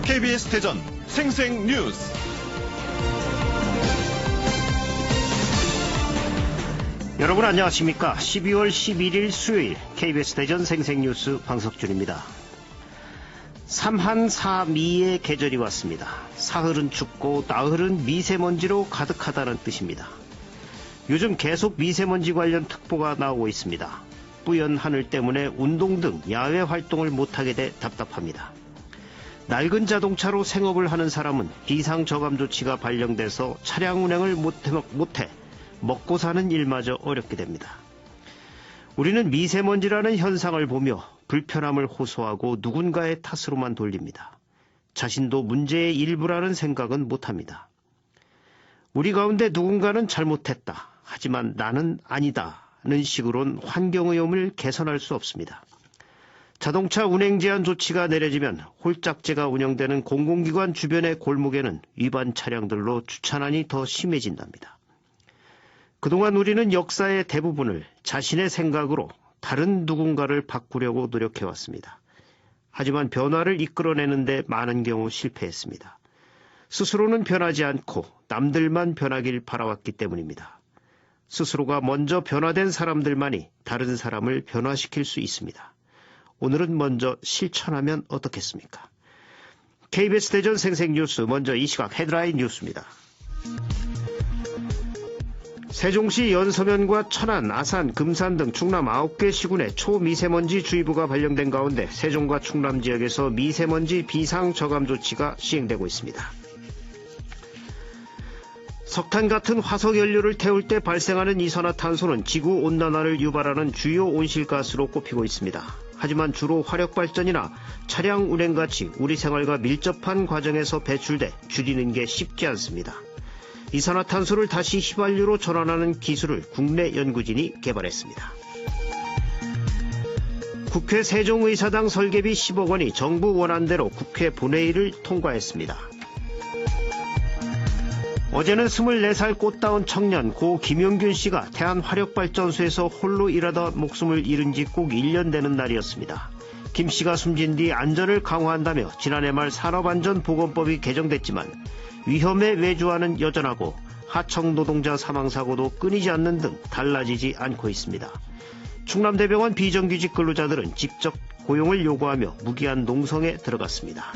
KBS 대전 생생 뉴스. 여러분 안녕하십니까? 12월 11일 수요일 KBS 대전 생생 뉴스 방석준입니다. 삼한사미의 계절이 왔습니다. 사흘은 춥고 나흘은 미세먼지로 가득하다는 뜻입니다. 요즘 계속 미세먼지 관련 특보가 나오고 있습니다. 뿌연 하늘 때문에 운동 등 야외 활동을 못하게 돼 답답합니다. 낡은 자동차로 생업을 하는 사람은 비상저감 조치가 발령돼서 차량 운행을 못해 먹고 사는 일마저 어렵게 됩니다. 우리는 미세먼지라는 현상을 보며 불편함을 호소하고 누군가의 탓으로만 돌립니다. 자신도 문제의 일부라는 생각은 못합니다. 우리 가운데 누군가는 잘못했다. 하지만 나는 아니다는 식으론 환경오염을 개선할 수 없습니다. 자동차 운행 제한 조치가 내려지면 홀짝제가 운영되는 공공기관 주변의 골목에는 위반 차량들로 주차난이 더 심해진답니다. 그동안 우리는 역사의 대부분을 자신의 생각으로 다른 누군가를 바꾸려고 노력해왔습니다. 하지만 변화를 이끌어내는데 많은 경우 실패했습니다. 스스로는 변하지 않고 남들만 변하길 바라왔기 때문입니다. 스스로가 먼저 변화된 사람들만이 다른 사람을 변화시킬 수 있습니다. 오늘은 먼저 실천하면 어떻겠습니까? KBS 대전 생생뉴스, 먼저 이 시각 헤드라인 뉴스입니다. 세종시 연서면과 천안, 아산, 금산 등 충남 9개 시군에 초미세먼지 주의보가 발령된 가운데 세종과 충남 지역에서 미세먼지 비상저감 조치가 시행되고 있습니다. 석탄 같은 화석연료를 태울 때 발생하는 이산화탄소는 지구온난화를 유발하는 주요 온실가스로 꼽히고 있습니다. 하지만 주로 화력발전이나 차량 운행같이 우리 생활과 밀접한 과정에서 배출돼 줄이는 게 쉽지 않습니다. 이산화탄소를 다시 휘발유로 전환하는 기술을 국내 연구진이 개발했습니다. 국회 세종의사당 설계비 10억 원이 정부 원안대로 국회 본회의를 통과했습니다. 어제는 24살 꽃다운 청년 고 김용균 씨가 태안화력발전소에서 홀로 일하다 목숨을 잃은 지 꼭 1년 되는 날이었습니다. 김 씨가 숨진 뒤 안전을 강화한다며 지난해 말 산업안전보건법이 개정됐지만 위험에 외주화는 여전하고 하청 노동자 사망사고도 끊이지 않는 등 달라지지 않고 있습니다. 충남대병원 비정규직 근로자들은 직접 고용을 요구하며 무기한 농성에 들어갔습니다.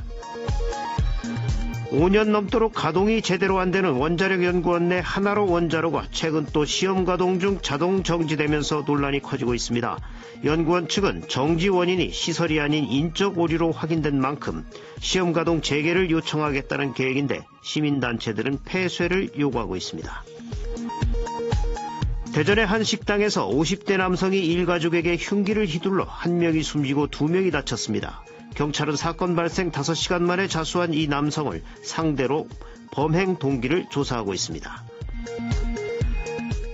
5년 넘도록 가동이 제대로 안 되는 원자력연구원 내 하나로 원자로가 최근 또 시험 가동 중 자동 정지되면서 논란이 커지고 있습니다. 연구원 측은 정지 원인이 시설이 아닌 인적 오류로 확인된 만큼 시험 가동 재개를 요청하겠다는 계획인데 시민단체들은 폐쇄를 요구하고 있습니다. 대전의 한 식당에서 50대 남성이 일가족에게 흉기를 휘둘러 1명이 숨지고 2명이 다쳤습니다. 경찰은 사건 발생 5시간 만에 자수한 이 남성을 상대로 범행 동기를 조사하고 있습니다.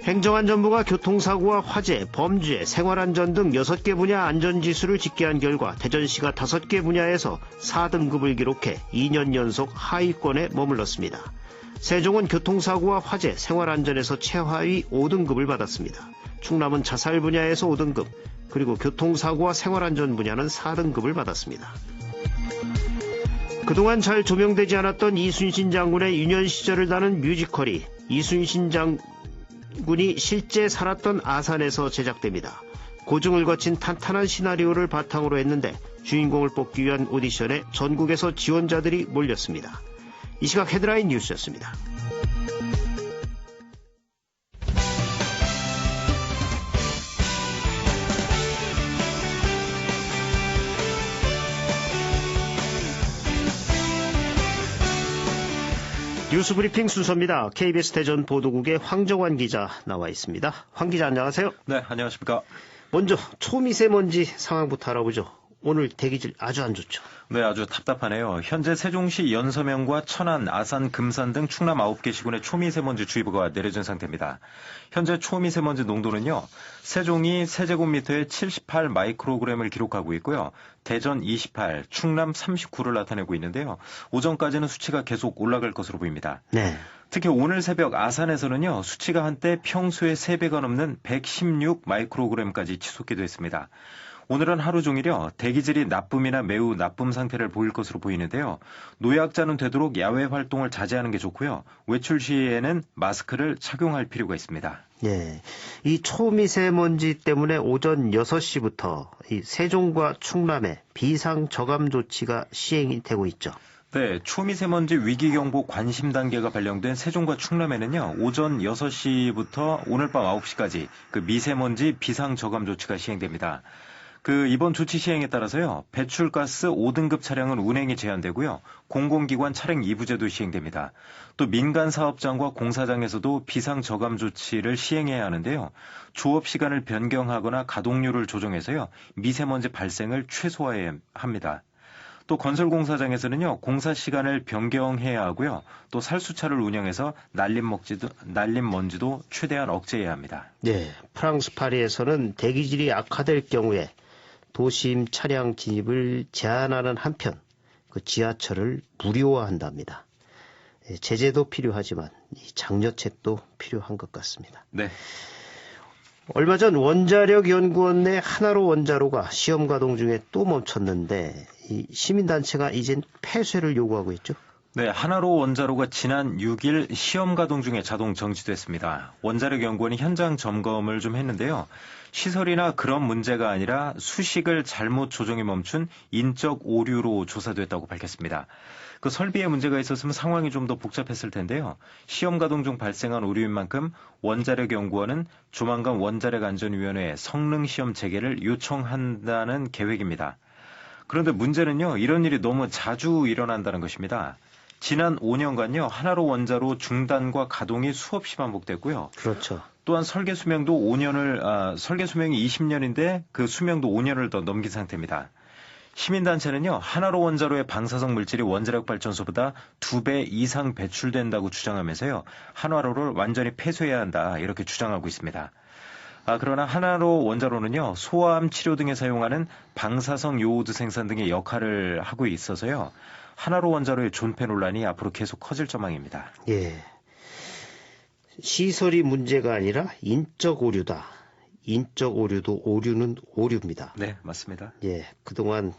행정안전부가 교통사고와 화재, 범죄, 생활안전 등 6개 분야 안전지수를 집계한 결과 대전시가 5개 분야에서 4등급을 기록해 2년 연속 하위권에 머물렀습니다. 세종은 교통사고와 화재, 생활안전에서 최하위 5등급을 받았습니다. 충남은 자살 분야에서 5등급, 그리고 교통사고와 생활안전 분야는 4등급을 받았습니다. 그동안 잘 조명되지 않았던 이순신 장군의 유년 시절을 다룬 뮤지컬이 이순신 장군이 실제 살았던 아산에서 제작됩니다. 고증을 거친 탄탄한 시나리오를 바탕으로 했는데 주인공을 뽑기 위한 오디션에 전국에서 지원자들이 몰렸습니다. 이 시각 헤드라인 뉴스였습니다. 뉴스 브리핑 순서입니다. KBS 대전 보도국의 황정환 기자 나와 있습니다. 황 기자 안녕하세요. 네, 안녕하십니까. 먼저 초미세먼지 상황부터 알아보죠. 오늘 대기질 아주 안 좋죠. 네, 아주 답답하네요. 현재 세종시 연서면과 천안, 아산, 금산 등 충남 9개 시군에 초미세먼지 주의보가 내려진 상태입니다. 현재 초미세먼지 농도는요, 세종이 세제곱미터에 78 마이크로그램을 기록하고 있고요. 대전 28, 충남 39를 나타내고 있는데요. 오전까지는 수치가 계속 올라갈 것으로 보입니다. 네. 특히 오늘 새벽 아산에서는요, 수치가 한때 평소의 3배가 넘는 116 마이크로그램까지 치솟기도 했습니다. 오늘은 하루 종일요 대기질이 나쁨이나 매우 나쁨 상태를 보일 것으로 보이는데요. 노약자는 되도록 야외 활동을 자제하는 게 좋고요. 외출 시에는 마스크를 착용할 필요가 있습니다. 예, 이 초미세먼지 때문에 오전 6시부터 이 세종과 충남에 비상 저감 조치가 시행이 되고 있죠. 네, 초미세먼지 위기경보 관심 단계가 발령된 세종과 충남에는요, 오전 6시부터 오늘 밤 9시까지 그 미세먼지 비상 저감 조치가 시행됩니다. 이번 조치 시행에 따라서요, 배출가스 5등급 차량은 운행이 제한되고요, 공공기관 차량 2부제도 시행됩니다. 또 민간 사업장과 공사장에서도 비상 저감 조치를 시행해야 하는데요, 조업 시간을 변경하거나 가동률을 조정해서요, 미세먼지 발생을 최소화해야 합니다. 또 건설공사장에서는요, 공사 시간을 변경해야 하고요, 또 살수차를 운영해서 날림 먼지도 최대한 억제해야 합니다. 네, 프랑스 파리에서는 대기질이 악화될 경우에 도심 차량 진입을 제한하는 한편 그 지하철을 무료화한답니다. 제재도 필요하지만 이 장려책도 필요한 것 같습니다. 네. 얼마 전 원자력연구원 내 하나로 원자로가 시험 가동 중에 또 멈췄는데 이 시민단체가 이젠 폐쇄를 요구하고 있죠. 네, 하나로 원자로가 지난 6일 시험 가동 중에 자동 정지됐습니다. 원자력연구원이 현장 점검을 좀 했는데요. 시설이나 그런 문제가 아니라 수식을 잘못 조정해 멈춘 인적 오류로 조사됐다고 밝혔습니다. 그 설비에 문제가 있었으면 상황이 좀 더 복잡했을 텐데요. 시험 가동 중 발생한 오류인 만큼 원자력연구원은 조만간 원자력안전위원회에 성능시험 재개를 요청한다는 계획입니다. 그런데 문제는요, 이런 일이 너무 자주 일어난다는 것입니다. 지난 5년간요, 하나로 원자로 중단과 가동이 수없이 반복됐고요. 그렇죠. 또한 설계 수명이 20년인데 그 수명도 5년을 더 넘긴 상태입니다. 시민단체는요, 하나로 원자로의 방사성 물질이 원자력 발전소보다 2배 이상 배출된다고 주장하면서요, 한화로를 완전히 폐쇄해야 한다, 이렇게 주장하고 있습니다. 그러나 하나로 원자로는요, 소아암 치료 등에 사용하는 방사성 요오드 생산 등의 역할을 하고 있어서요, 하나로 원자로의 존폐 논란이 앞으로 계속 커질 전망입니다. 예. 시설이 문제가 아니라 인적 오류다. 인적 오류도 오류는 오류입니다. 네, 맞습니다. 예, 그동안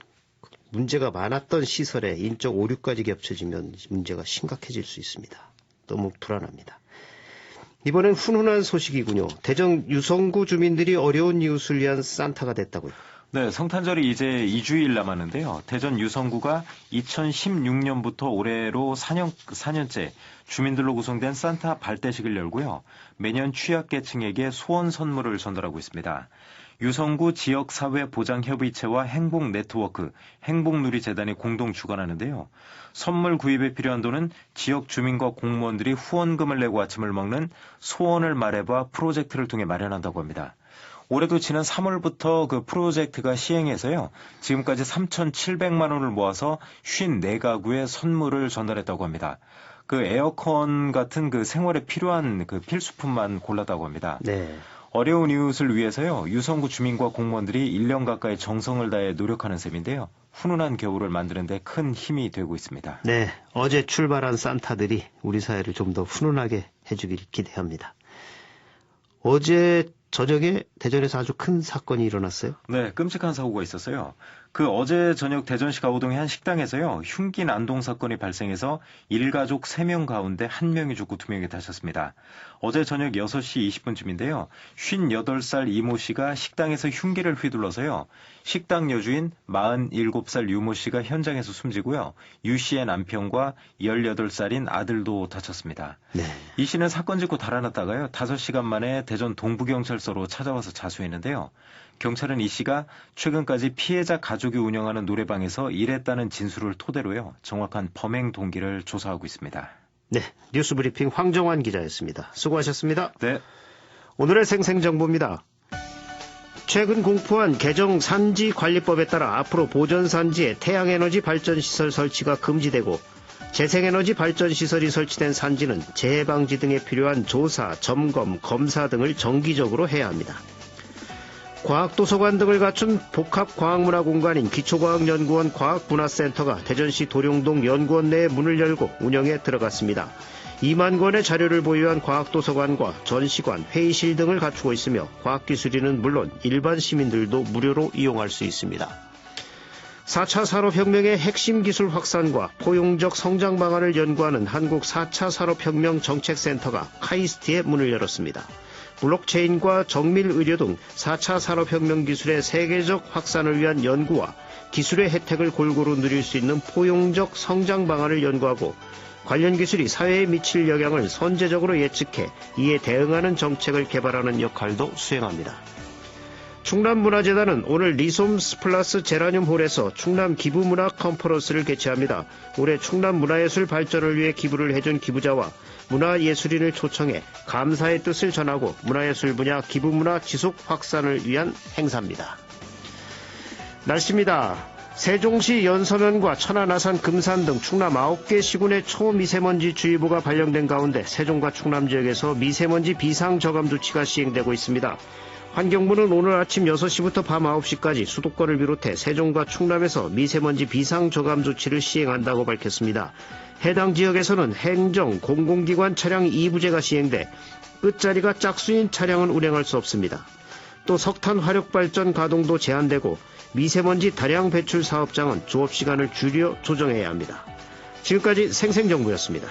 문제가 많았던 시설에 인적 오류까지 겹쳐지면 문제가 심각해질 수 있습니다. 너무 불안합니다. 이번엔 훈훈한 소식이군요. 대전 유성구 주민들이 어려운 이웃을 위한 산타가 됐다고요. 네, 성탄절이 이제 2주일 남았는데요. 대전 유성구가 2016년부터 올해로 4년째 주민들로 구성된 산타 발대식을 열고요. 매년 취약계층에게 소원 선물을 전달하고 있습니다. 유성구 지역사회보장협의체와 행복네트워크, 행복누리재단이 공동 주관하는데요. 선물 구입에 필요한 돈은 지역 주민과 공무원들이 후원금을 내고 아침을 먹는 소원을 말해봐 프로젝트를 통해 마련한다고 합니다. 올해도 지난 3월부터 그 프로젝트가 시행해서요, 지금까지 3,700만 원을 모아서 54가구에 선물을 전달했다고 합니다. 그 에어컨 같은 그 생활에 필요한 그 필수품만 골랐다고 합니다. 네. 어려운 이웃을 위해서요, 유성구 주민과 공무원들이 1년 가까이 정성을 다해 노력하는 셈인데요. 훈훈한 겨울을 만드는 데 큰 힘이 되고 있습니다. 네, 어제 출발한 산타들이 우리 사회를 좀 더 훈훈하게 해주길 기대합니다. 어제 저녁에 대전에서 아주 큰 사건이 일어났어요? 네, 끔찍한 사고가 있었어요. 어제 저녁 대전시 가오동의 한 식당에서요, 흉기 난동 사건이 발생해서 일가족 3명 가운데 1명이 죽고 2명이 다쳤습니다. 어제 저녁 6시 20분쯤인데요. 58살 이모 씨가 식당에서 흉기를 휘둘러서요, 식당 여주인 47살 유모 씨가 현장에서 숨지고요. 유 씨의 남편과 18살인 아들도 다쳤습니다. 네. 이 씨는 사건 짓고 달아났다가요, 5시간 만에 대전 동부경찰서로 찾아와서 자수했는데요. 경찰은 이 씨가 최근까지 피해자 가족이 운영하는 노래방에서 일했다는 진술을 토대로요, 정확한 범행 동기를 조사하고 있습니다. 네, 뉴스브리핑 황정환 기자였습니다. 수고하셨습니다. 네. 오늘의 생생정보입니다. 최근 공포한 개정 산지관리법에 따라 앞으로 보전산지에 태양에너지 발전시설 설치가 금지되고 재생에너지 발전시설이 설치된 산지는 재해방지 등에 필요한 조사, 점검, 검사 등을 정기적으로 해야 합니다. 과학도서관 등을 갖춘 복합과학문화공간인 기초과학연구원 과학문화센터가 대전시 도룡동 연구원 내에 문을 열고 운영에 들어갔습니다. 2만 권의 자료를 보유한 과학도서관과 전시관, 회의실 등을 갖추고 있으며 과학기술인은 물론 일반 시민들도 무료로 이용할 수 있습니다. 4차 산업혁명의 핵심 기술 확산과 포용적 성장 방안을 연구하는 한국 4차 산업혁명 정책센터가 카이스트의 문을 열었습니다. 블록체인과 정밀의료 등 4차 산업혁명 기술의 세계적 확산을 위한 연구와 기술의 혜택을 골고루 누릴 수 있는 포용적 성장 방안을 연구하고 관련 기술이 사회에 미칠 영향을 선제적으로 예측해 이에 대응하는 정책을 개발하는 역할도 수행합니다. 충남문화재단은 오늘 리솜스 플러스 제라늄 홀에서 충남 기부문화 컨퍼런스를 개최합니다. 올해 충남 문화예술 발전을 위해 기부를 해준 기부자와 문화예술인을 초청해 감사의 뜻을 전하고 문화예술 분야 기부문화 지속 확산을 위한 행사입니다. 날씨입니다. 세종시 연서면과 천안, 아산, 금산 등 충남 9개 시군의 초미세먼지 주의보가 발령된 가운데 세종과 충남 지역에서 미세먼지 비상저감 조치가 시행되고 있습니다. 환경부는 오늘 아침 6시부터 밤 9시까지 수도권을 비롯해 세종과 충남에서 미세먼지 비상저감 조치를 시행한다고 밝혔습니다. 해당 지역에서는 행정, 공공기관 차량 2부제가 시행돼 끝자리가 짝수인 차량은 운행할 수 없습니다. 또 석탄 화력발전 가동도 제한되고 미세먼지 다량 배출 사업장은 조업시간을 줄여 조정해야 합니다. 지금까지 생생정보였습니다.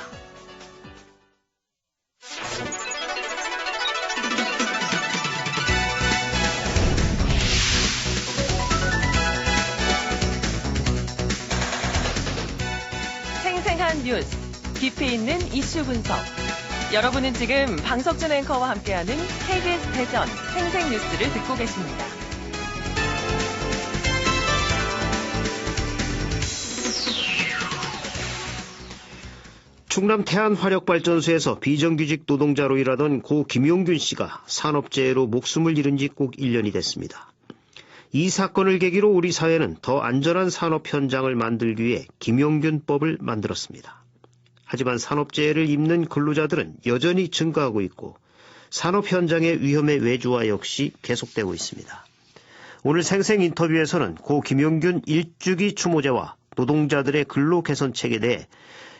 생생한 뉴스, 깊이 있는 이슈 분석. 여러분은 지금 방석준 앵커와 함께하는 KBS 대전 생생뉴스를 듣고 계십니다. 충남 태안화력발전소에서 비정규직 노동자로 일하던 고 김용균 씨가 산업재해로 목숨을 잃은 지 꼭 1년이 됐습니다. 이 사건을 계기로 우리 사회는 더 안전한 산업 현장을 만들기 위해 김용균법을 만들었습니다. 하지만 산업재해를 입는 근로자들은 여전히 증가하고 있고 산업 현장의 위험의 외주화 역시 계속되고 있습니다. 오늘 생생 인터뷰에서는 고 김용균 일주기 추모제와 노동자들의 근로 개선책에 대해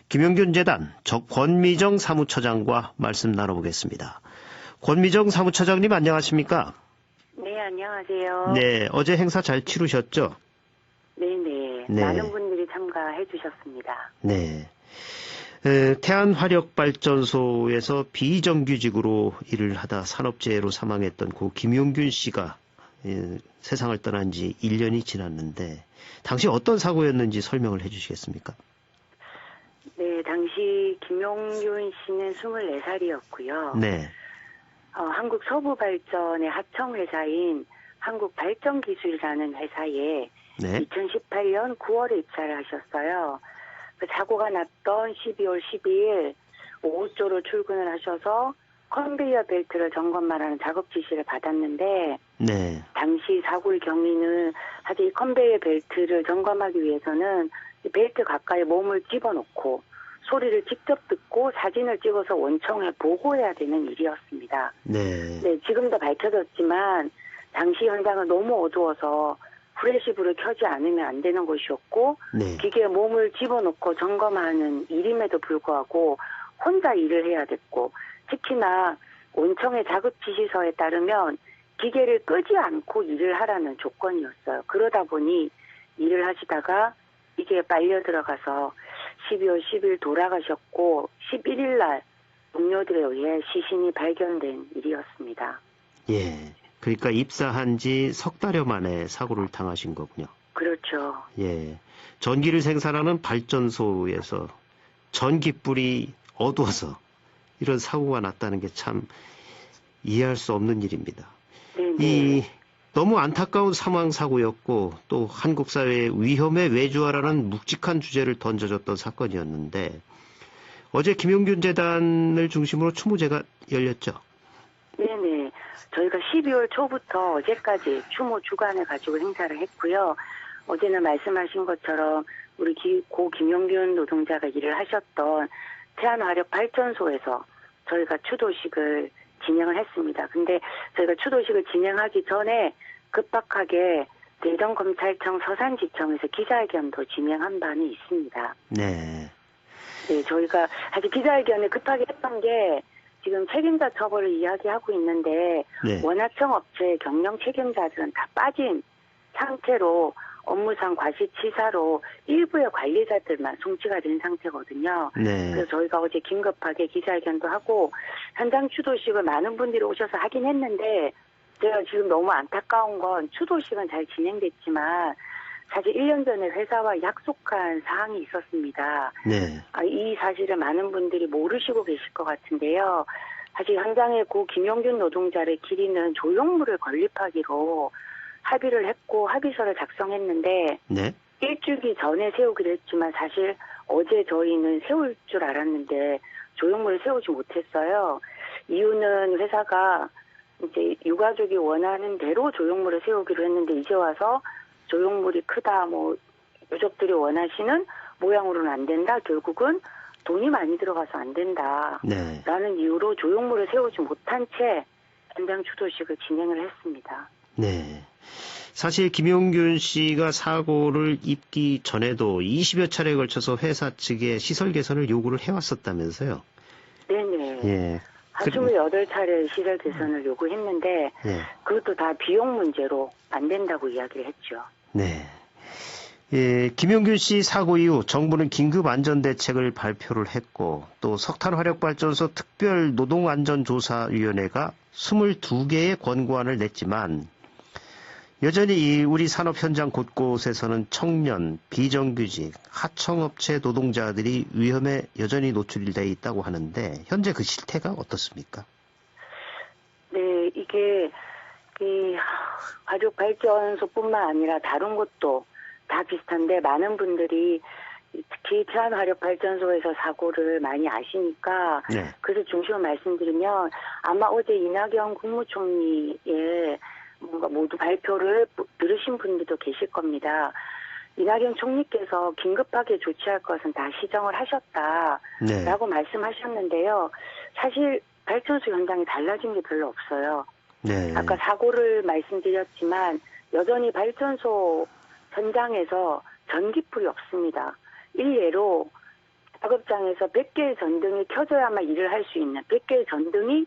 김용균 재단 권미정 사무처장과 말씀 나눠보겠습니다. 권미정 사무처장님 안녕하십니까? 네, 안녕하세요. 네, 어제 행사 잘 치르셨죠? 네네. 네. 많은 분들이 참가해 주셨습니다. 네. 태안화력발전소에서 비정규직으로 일을 하다 산업재해로 사망했던 고 김용균 씨가 세상을 떠난 지 1년이 지났는데 당시 어떤 사고였는지 설명을 해 주시겠습니까? 네, 당시 김용균 씨는 24살이었고요. 네. 한국 서부발전의 하청회사인 한국발전기술이라는 회사에 네. 2018년 9월에 입사를 하셨어요. 그 사고가 났던 12월 12일 오후조로 출근을 하셔서 컨베이어 벨트를 점검만 하는 작업 지시를 받았는데 네. 당시 사고의 경위는 사실 이 컨베이어 벨트를 점검하기 위해서는 이 벨트 가까이 몸을 집어넣고 소리를 직접 듣고 사진을 찍어서 원청에 보고해야 되는 일이었습니다. 네. 네, 지금도 밝혀졌지만 당시 현장은 너무 어두워서 프레시불을 켜지 않으면 안 되는 곳이었고 네. 기계에 몸을 집어넣고 점검하는 일임에도 불구하고 혼자 일을 해야 됐고 특히나 원청의 작업 지시서에 따르면 기계를 끄지 않고 일을 하라는 조건이었어요. 그러다 보니 일을 하시다가 이게 빨려 들어가서 12월 10일 돌아가셨고 11일 날 동료들에 의해 시신이 발견된 일이었습니다. 예. 그러니까 입사한 지 석 달여 만에 사고를 당하신 거군요. 그렇죠. 예. 전기를 생산하는 발전소에서 전기불이 어두워서 이런 사고가 났다는 게 참 이해할 수 없는 일입니다. 네네. 너무 안타까운 사망 사고였고 또 한국 사회의 위험의 외주화라는 묵직한 주제를 던져줬던 사건이었는데 어제 김용균 재단을 중심으로 추모제가 열렸죠. 네네. 저희가 12월 초부터 어제까지 추모 주간을 가지고 행사를 했고요. 어제는 말씀하신 것처럼 우리 고 김용균 노동자가 일을 하셨던 태안화력발전소에서 저희가 추도식을 진행을 했습니다. 근데 저희가 추도식을 진행하기 전에 급박하게 대전검찰청 서산지청에서 기자회견도 진행한 바는 있습니다. 네. 네, 저희가 사실 기자회견을 급하게 했던 게 지금 책임자 처벌을 이야기하고 있는데 네. 원하청 업체 경영 책임자들은 다 빠진 상태로 업무상 과실치사로 일부의 관리자들만 송치가 된 상태거든요. 네. 그래서 저희가 어제 긴급하게 기자회견도 하고 현장 추도식을 많은 분들이 오셔서 하긴 했는데 제가 지금 너무 안타까운 건 추도식은 잘 진행됐지만 사실 1년 전에 회사와 약속한 사항이 있었습니다. 네. 이 사실을 많은 분들이 모르시고 계실 것 같은데요. 사실 현장의 고 김용균 노동자를 기리는 조형물을 건립하기로 합의를 했고 합의서를 작성했는데 네. 일주기 전에 세우기로 했지만 사실 어제 저희는 세울 줄 알았는데 조형물을 세우지 못했어요. 이유는 회사가 이제 유가족이 원하는 대로 조형물을 세우기로 했는데 이제 와서 조형물이 크다, 유족들이 원하시는 모양으로는 안 된다. 결국은 돈이 많이 들어가서 안 된다. 네. 라는 이유로 조형물을 세우지 못한 채 현장 추도식을 진행을 했습니다. 네. 사실 김용균 씨가 사고를 입기 전에도 20여 차례에 걸쳐서 회사 측에 시설 개선을 요구를 해왔었다면서요? 네네. 예. 한 28차례 시설 개선을 요구했는데 예. 그것도 다 비용 문제로 안 된다고 이야기를 했죠. 네. 예, 김용균 씨 사고 이후 정부는 긴급 안전대책을 발표를 했고 또 석탄화력발전소 특별노동안전조사위원회가 22개의 권고안을 냈지만 여전히 우리 산업 현장 곳곳에서는 청년, 비정규직, 하청업체 노동자들이 위험에 여전히 노출돼 있다고 하는데 현재 그 실태가 어떻습니까? 네, 이게 이 화력발전소뿐만 아니라 다른 곳도 다 비슷한데 많은 분들이 특히 태안화력발전소에서 사고를 많이 아시니까 네. 그래서 중심을 말씀드리면 아마 어제 이낙연 국무총리의 뭔가 모두 발표를 들으신 분들도 계실 겁니다. 이낙연 총리께서 긴급하게 조치할 것은 다 시정을 하셨다라고 네. 말씀하셨는데요. 사실 발전소 현장이 달라진 게 별로 없어요. 네. 아까 사고를 말씀드렸지만 여전히 발전소 현장에서 전기불이 없습니다. 일례로 작업장에서 100개의 전등이 켜져야만 일을 할 수 있는 100개의 전등이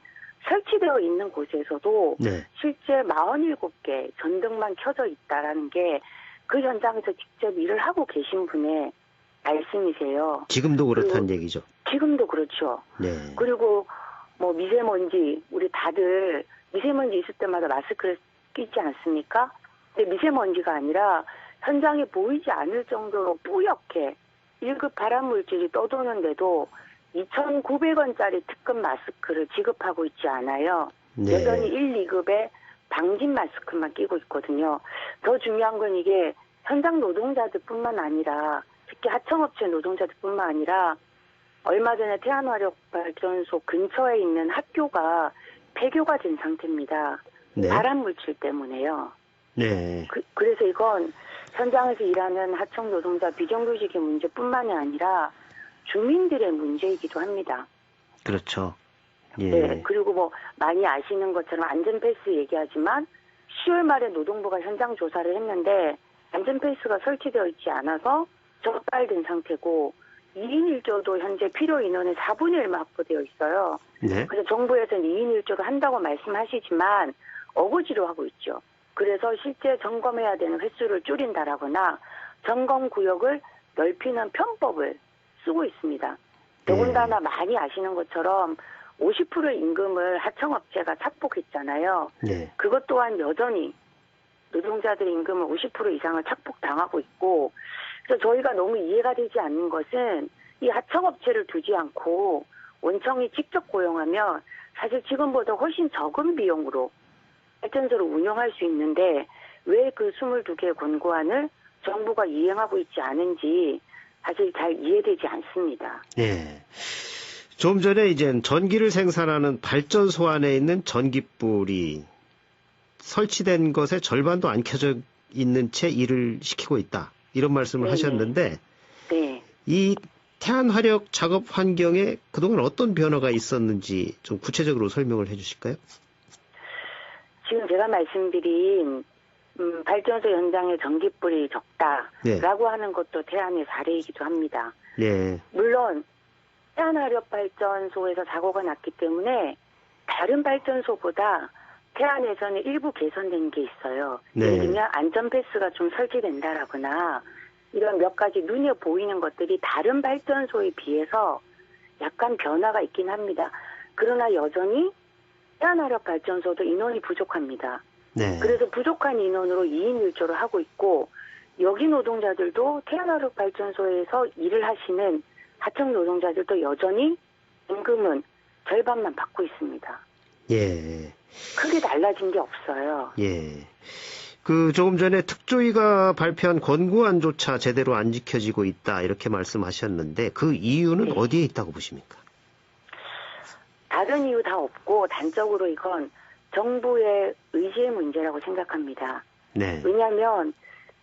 설치되어 있는 곳에서도 네. 실제 47개 전등만 켜져 있다라는 게 그 현장에서 직접 일을 하고 계신 분의 말씀이세요. 지금도 그렇다는 얘기죠. 지금도 그렇죠. 네. 그리고 미세먼지 우리 다들 미세먼지 있을 때마다 마스크를 끼지 않습니까? 근데 미세먼지가 아니라 현장에 보이지 않을 정도로 뿌옇게 1급 발암물질이 떠도는데도 2,900원짜리 특급 마스크를 지급하고 있지 않아요. 네. 여전히 1, 2급의 방진 마스크만 끼고 있거든요. 더 중요한 건 이게 현장 노동자들뿐만 아니라 특히 하청업체 노동자들뿐만 아니라 얼마 전에 태안화력발전소 근처에 있는 학교가 폐교가 된 상태입니다. 네. 발암물질 때문에요. 네. 그래서 이건 현장에서 일하는 하청 노동자 비정규직의 문제뿐만이 아니라 주민들의 문제이기도 합니다. 그렇죠. 예. 네, 그리고 많이 아시는 것처럼 안전패스 얘기하지만 10월 말에 노동부가 현장 조사를 했는데 안전패스가 설치되어 있지 않아서 적발된 상태고 2인 1조도 현재 필요 인원의 4분의 1만 확보되어 있어요. 네. 그래서 정부에서는 2인 1조를 한다고 말씀하시지만 어거지로 하고 있죠. 그래서 실제 점검해야 되는 횟수를 줄인다라거나 점검 구역을 넓히는 편법을 쓰고 있습니다. 더군다나 많이 아시는 것처럼 50%의 임금을 하청업체가 착복했잖아요. 네. 그것 또한 여전히 노동자들의 임금을 50% 이상을 착복당하고 있고 그래서 저희가 너무 이해가 되지 않는 것은 이 하청업체를 두지 않고 원청이 직접 고용하면 사실 지금보다 훨씬 적은 비용으로 발전소를 운영할 수 있는데 왜 그 22개의 권고안을 정부가 이행하고 있지 않은지 사실 잘 이해되지 않습니다. 예. 좀 전에 이제 전기를 생산하는 발전소 안에 있는 전기불이 설치된 것의 절반도 안 켜져 있는 채 일을 시키고 있다. 이런 말씀을 네네. 하셨는데 네. 이 태안화력 작업 환경에 그동안 어떤 변화가 있었는지 좀 구체적으로 설명을 해 주실까요? 지금 제가 말씀드린 발전소 현장에 전기불이 적다라고 네. 하는 것도 태안의 사례이기도 합니다. 네. 물론 태안화력발전소에서 사고가 났기 때문에 다른 발전소보다 태안에서는 일부 개선된 게 있어요. 네. 예를 들면 안전패스가 좀 설치된다라거나 이런 몇 가지 눈에 보이는 것들이 다른 발전소에 비해서 약간 변화가 있긴 합니다. 그러나 여전히 태안화력발전소도 인원이 부족합니다. 네. 그래서 부족한 인원으로 2인 1조를 하고 있고 여기 노동자들도 태안화력발전소에서 일을 하시는 하청 노동자들도 여전히 임금은 절반만 받고 있습니다. 예. 크게 달라진 게 없어요. 예. 그 조금 전에 특조위가 발표한 권고안조차 제대로 안 지켜지고 있다 이렇게 말씀하셨는데 그 이유는 네. 어디에 있다고 보십니까? 다른 이유 다 없고 단적으로 이건 정부의 의지의 문제라고 생각합니다. 네. 왜냐하면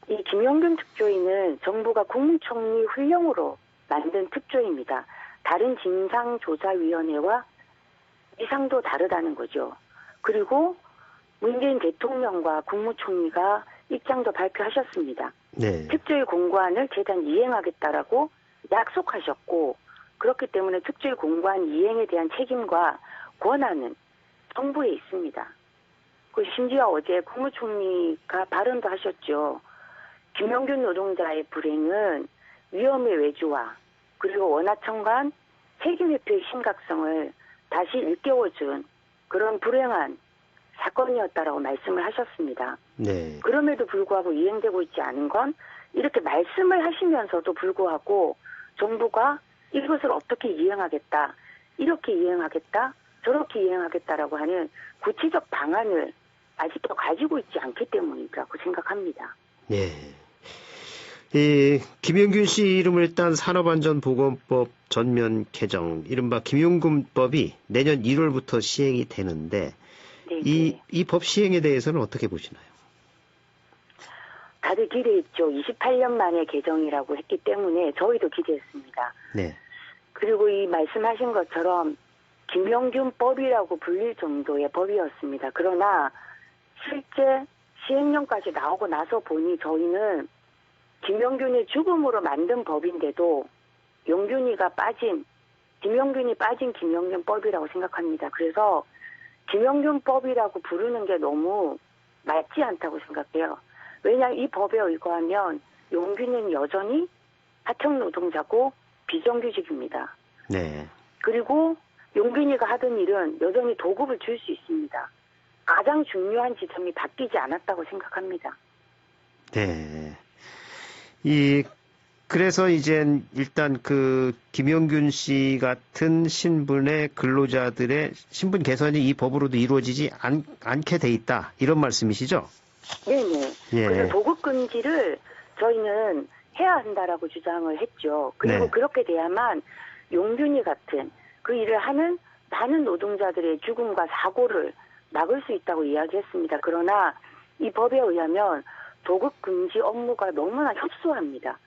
이 김용균 특조위는 정부가 국무총리 훈령으로 만든 특조위입니다. 다른 진상조사위원회와 위상도 다르다는 거죠. 그리고 문재인 대통령과 국무총리가 입장도 발표하셨습니다. 네. 특조위 공고안을 최대한 이행하겠다라고 약속하셨고 그렇기 때문에 특조위 공고안 이행에 대한 책임과 권한은 정부에 있습니다. 그 심지어 어제 국무총리가 발언도 하셨죠. 김용균 노동자의 불행은 위험의 외주와 그리고 원하청 간 책임회피의 심각성을 다시 일깨워준 그런 불행한 사건이었다라고 말씀을 하셨습니다. 네. 그럼에도 불구하고 이행되고 있지 않은 건 이렇게 말씀을 하시면서도 불구하고 정부가 이것을 어떻게 이행하겠다, 이렇게 이행하겠다, 저렇게 이행하겠다라고 하는 구체적 방안을 아직도 가지고 있지 않기 때문이라고 생각합니다. 네. 이 김용균 씨 이름을 딴 산업안전보건법 전면 개정, 이른바 김용균법이 내년 1월부터 시행이 되는데 네, 이 법 시행에 대해서는 어떻게 보시나요? 다들 기대했죠. 28년 만에 개정이라고 했기 때문에 저희도 기대했습니다. 네. 그리고 이 말씀하신 것처럼 김용균법이라고 불릴 정도의 법이었습니다. 그러나 실제 시행령까지 나오고 나서 보니 저희는 김용균의 죽음으로 만든 법인데도 김용균이 빠진 김용균법이라고 생각합니다. 그래서 김용균법이라고 부르는 게 너무 맞지 않다고 생각해요. 왜냐하면 이 법에 의거하면 용균은 여전히 하청 노동자고 비정규직입니다. 네. 그리고 용균이가 하던 일은 여전히 도급을 줄 수 있습니다. 가장 중요한 지점이 바뀌지 않았다고 생각합니다. 네. 그래서 이젠 일단 그 김용균 씨 같은 신분의 근로자들의 신분 개선이 이 법으로도 이루어지지 않게 돼 있다. 이런 말씀이시죠? 네네. 예. 그래서 도급 금지를 저희는 해야 한다라고 주장을 했죠. 그리고 네. 그렇게 돼야만 용균이 같은 그 일을 하는 많은 노동자들의 죽음과 사고를 막을 수 있다고 이야기했습니다. 그러나 이 법에 의하면 도급 금지 업무가 너무나 협소합니다.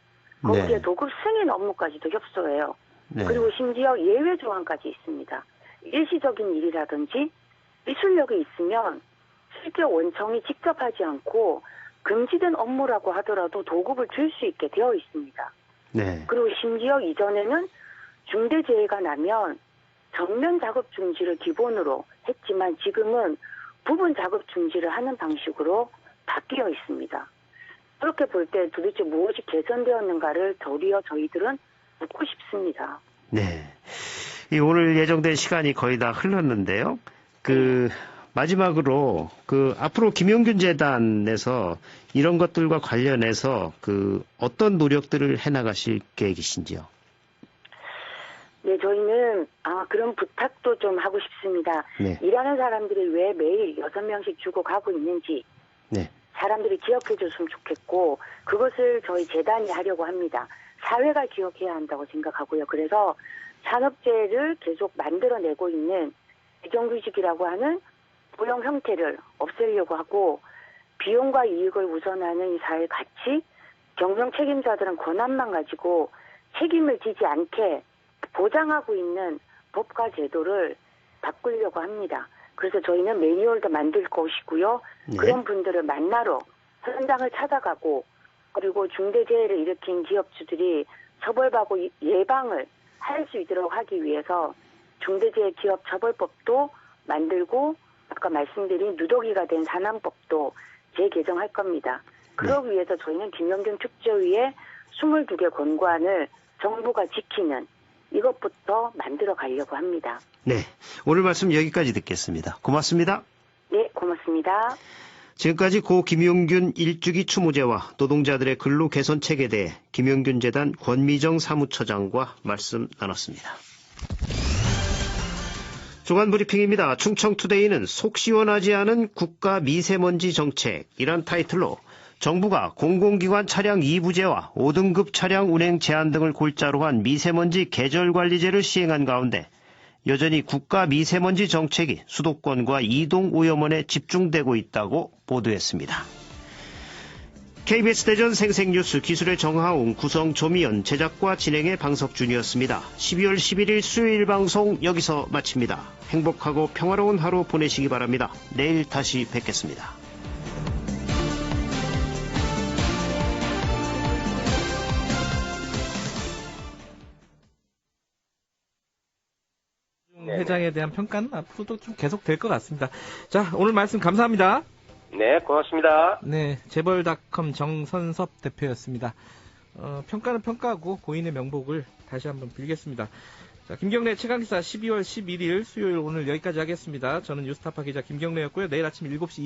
거기에 네. 도급 승인 업무까지도 협소해요. 네. 그리고 심지어 예외 조항까지 있습니다. 일시적인 일이라든지 미술력이 있으면 실제 원청이 직접 하지 않고 금지된 업무라고 하더라도 도급을 줄 수 있게 되어 있습니다. 네. 그리고 심지어 이전에는 중대재해가 나면 전면 작업 중지를 기본으로 했지만 지금은 부분 작업 중지를 하는 방식으로 바뀌어 있습니다. 그렇게 볼 때 도대체 무엇이 개선되었는가를 도리어 저희들은 묻고 싶습니다. 네. 오늘 예정된 시간이 거의 다 흘렀는데요. 마지막으로 앞으로 김용균 재단에서 이런 것들과 관련해서 어떤 노력들을 해나가실 계획이신지요? 네, 저희는 그런 부탁도 좀 하고 싶습니다. 네. 일하는 사람들이 왜 매일 6명씩 주고 가고 있는지 네. 사람들이 기억해 줬으면 좋겠고 그것을 저희 재단이 하려고 합니다. 사회가 기억해야 한다고 생각하고요. 그래서 산업재해를 계속 만들어내고 있는 비정규직이라고 하는 고용 형태를 없애려고 하고 비용과 이익을 우선하는 이 사회 가치, 경영 책임자들은 권한만 가지고 책임을 지지 않게 보장하고 있는 법과 제도를 바꾸려고 합니다. 그래서 저희는 매뉴얼도 만들 것이고요. 네. 그런 분들을 만나러 현장을 찾아가고 그리고 중대재해를 일으킨 기업주들이 처벌받고 예방을 할 수 있도록 하기 위해서 중대재해기업처벌법도 만들고 아까 말씀드린 누더기가 된 산안법도 재개정할 겁니다. 그러기 위해서 저희는 김영균 특조위의 22개 권고안을 정부가 지키는 이것부터 만들어 가려고 합니다. 네, 오늘 말씀 여기까지 듣겠습니다. 고맙습니다. 네, 고맙습니다. 지금까지 고 김용균 일주기 추모제와 노동자들의 근로 개선책에 대해 김용균 재단 권미정 사무처장과 말씀 나눴습니다. 주간 브리핑입니다. 충청투데이는 속 시원하지 않은 국가 미세먼지 정책이란 타이틀로 정부가 공공기관 차량 2부제와 5등급 차량 운행 제한 등을 골자로 한 미세먼지 계절관리제를 시행한 가운데 여전히 국가 미세먼지 정책이 수도권과 이동 오염원에 집중되고 있다고 보도했습니다. KBS 대전 생생뉴스 기술의 정하웅, 구성 조미연, 제작과 진행의 방석준이었습니다. 12월 11일 수요일 방송 여기서 마칩니다. 행복하고 평화로운 하루 보내시기 바랍니다. 내일 다시 뵙겠습니다. 회장에 대한 평가는 앞으로도 좀 계속 될 것 같습니다. 자, 오늘 말씀 감사합니다. 네, 고맙습니다. 네, 재벌닷컴 정선섭 대표였습니다. 평가는 평가고 고인의 명복을 다시 한번 빌겠습니다. 자, 김경래 최강기사 12월 11일 수요일 오늘 여기까지 하겠습니다. 저는 뉴스타파 기자 김경래였고요. 내일 아침 7시